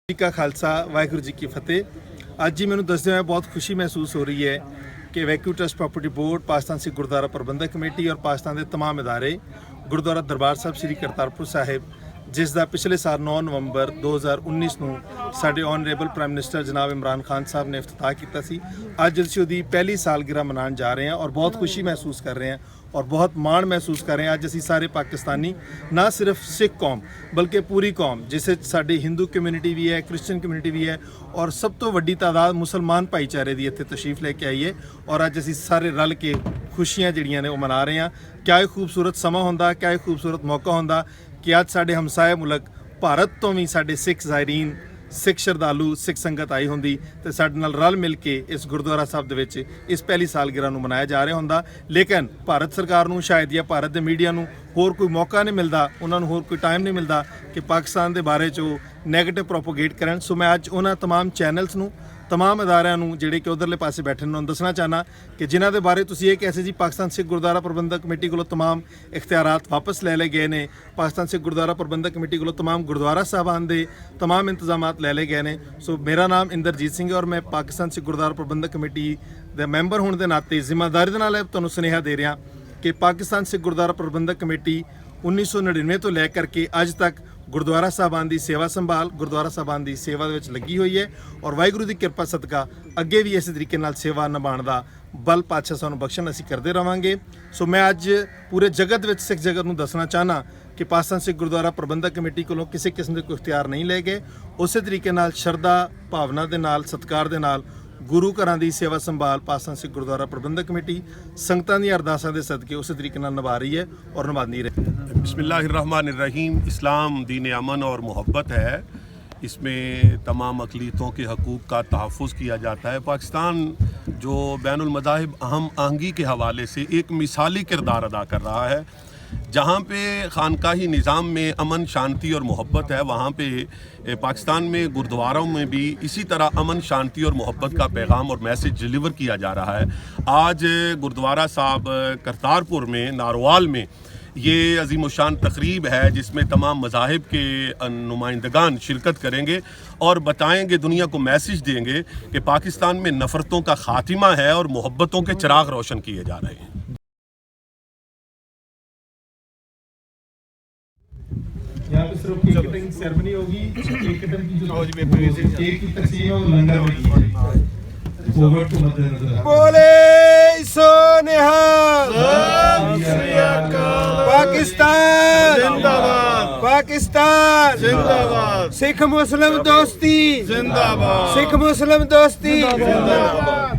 जी का खालसा वाहिगुरू जी की फतेह। ਅੱਜ ਜੀ ਮੈਨੂੰ ਦੱਸਦੇ ਹੋਏ ਬਹੁਤ ਖੁਸ਼ੀ ਮਹਿਸੂਸ ਹੋ ਰਹੀ ਹੈ ਕਿ ਵੈਕਿਊ trust property board, Pakistan Sikh Gurdwara ਪ੍ਰਬੰਧਕ ਕਮੇਟੀ ਔਰ ਪਾਕਿਸਤਾਨ ਦੇ तमाम ਇਦਾਰੇ ਗੁਰਦੁਆਰਾ ਦਰਬਾਰ ਸਾਹਿਬ ਸ੍ਰੀ ਕਰਤਾਰਪੁਰ ਸਾਹਿਬ, ਜਿਸ ਦਾ ਪਿਛਲੇ ਸਾਲ 9 ਨਵੰਬਰ 2019 ਨੂੰ ਸਾਡੇ ਆਨਰੇਬਲ ਪ੍ਰਾਈਮ ਮਿਨਿਸਟਰ ਜਨਾਬ ਇਮਰਾਨ ਖਾਨ ਸਾਹਿਬ ਨੇ ਇਫਤਤਾਹ ਕੀਤਾ ਸੀ। ਅੱਜ ਅਸੀਂ ਉਹਦੀ ਪਹਿਲੀ ਸਾਲਗਿਰਾ ਮਨਾਉਣ ਜਾ ਰਹੇ ਹਾਂ ਔਰ ਬਹੁਤ ਖੁਸ਼ੀ ਮਹਿਸੂਸ ਕਰ ਰਹੇ ਹਾਂ और बहुत मान महसूस कर रहे हैं। अज असी सारे पाकिस्तानी, ना सिर्फ सिख कौम बल्कि पूरी कौम, जिसे साड़ी हिंदू कम्यूनिटी भी है, क्रिश्चियन कम्यूनिटी भी है और सब तो वड्डी तादाद मुसलमान भाईचारे की इत्थे तशरीफ लेके आई है और अज असी सारे रल के खुशियां जिहड़ियां ने वो मना रहे हैं। क्या एक खूबसूरत समा होंदा, क्या एक खूबसूरत मौका होंदा कि अज साडे हमसाए मुल्क भारत तो भी साडे सिख ज़ायरीन, सिख श्रद्धालु, सिख संगत आई होंदी ते साडे नाल रल मिल के इस गुरुद्वारा साहब दे विच इस पहली सालगिरह नूं मनाया जा रहा होंदा। लेकिन भारत सरकार नूं शायद या भारत दे मीडिया नूं होर कोई मौका नहीं मिलता, उन्हां नूं होर कोई टाइम नहीं मिलता कि पाकिस्तान दे बारे च नैगेटिव प्रोपोगेट करन। सो मैं अज उन्हां तमाम चैनल्स नूं, तमाम अदारियां नूं जिहड़े कि उधरले पासे बैठे ने उन्हां दसना चाहना कि जिन्हां दे बारे तुसीं ये कैसे जी पाकिस्तान सिख गुरुद्वारा प्रबंधक कमेटी कोलों तमाम इख्तियारात वापस ले लए गए ने, पाकिस्तान सिख गुरुद्वारा प्रबंधक कमेटी कोलों तमाम गुरुद्वारा साहबान दे तमाम इंतजामात ले लए गए ने। सो मेरा नाम इंदरजीत सिंह है और मैं पाकिस्तान सिख गुरुद्वारा प्रबंधक कमेटी दे मैंबर होने के नाते जिम्मेदारी दे नाल तुहानूं सुनेहा दे रहा कि पाकिस्तान सिख गुरुद्वारा प्रबंधक कमेटी 1999 तो लैकर के अज तक गुरुद्वारा साहबान की सेवा संभाल, गुरुद्वारा साहबान की सेवा विच लगी हुई है और वाहिगुरू की कृपा सदका अगे भी इस तरीके नाल सेवा निभाने का बल पातशाह सानूं बख्शण असीं करते रहांगे। सो मैं अज पूरे जगत विच सिख जगत नूं दसना चाहना कि पाकिस्तान सिख गुरुद्वारा प्रबंधक कमेटी कोलों किसी किस्म के कोई इख्तियार नहीं ले गए। उस तरीके नाल शरधा भावना दे नाल, सत्कार दे नाल गुरु घरां दी सेवा संभाल पाकिस्तान सिख गुरुद्वारा प्रबंधक कमेटी संगतां दी अरदासां दे सदके उस तरीके नाल निभा रही है और निभाती रहे। बिस्मिल्लाहिर्रहमानिर्रहीम। इस्लाम दीन अमन और मोहब्बत है, इसमें तमाम अक़लीतों के हकूक़ का तहफ़्फ़ुज़ किया जाता है। पाकिस्तान जो बैनुल मज़ाहिब अहम आहंगी के हवाले से एक मिसाली किरदार अदा कर रहा है। जहाँ पे खानकाही निज़ाम में अमन, शांति और मोहब्बत है, वहाँ पे पाकिस्तान में गुरुद्वारों में भी इसी तरह अमन, शांति और मोहब्बत का पैगाम और मैसेज डिलीवर किया जा रहा है। आज गुरुद्वारा साहब करतारपुर में, नारोवाल में ये अजीमुशान तकरीब है जिसमें तमाम मज़ाहिब के नुमाइंदगान शिरकत करेंगे और बताएंगे, दुनिया को मैसेज देंगे कि पाकिस्तान में नफ़रतों का ख़ात्मा है और मोहब्बतों के चिराग रोशन किए जा रहे हैं। यहाँ पे सिर्फ केक कटिंग सेरेमनी होगी। केक कटिंग की जो केक की तकसीम है वो लंगर में की जाएगी। कोविड को मद्देनजर बोले सो निहाल, पाकिस्तान जिंदाबाद, पाकिस्तान जिंदाबाद, सिख मुस्लिम दोस्ती जिंदाबाद, सिख मुस्लिम दोस्ती जिंदाबाद।